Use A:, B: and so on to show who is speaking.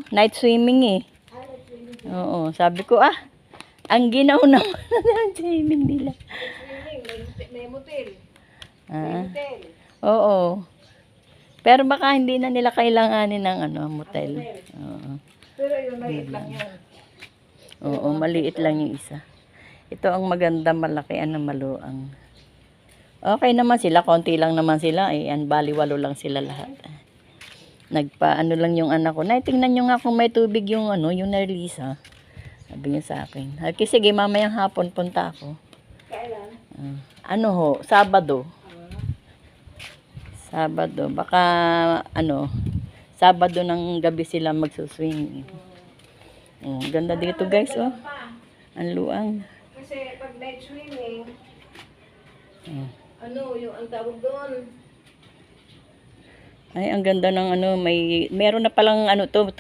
A: ano, night swimming eh. Oo, sabi ko ang ginaw naman ng swimming nila.
B: May motel.
A: Ah, oo. Pero baka hindi na nila kailanganin ng motel. Oo.
B: Pero yun, maliit lang yan.
A: Oo, maliit lang yung isa. Ito ang maganda, malaki, maluang. Okay naman sila, konti lang naman sila. Bali-walo lang sila lahat. Nagpa-ano lang yung anak ko. Tingnan nyo nga kung may tubig yung yung Nerlisa. Sabi niya sa akin. Okay, sige, mamayang hapon punta ako.
B: Kailan?
A: Sabado. Sabado. Baka, Sabado ng gabi sila magsuswing. Ganda dito guys, oh. Ang luang.
B: Kasi pag night swimming, yung ang tawag doon?
A: Ay, ang ganda ng meron na palang tulay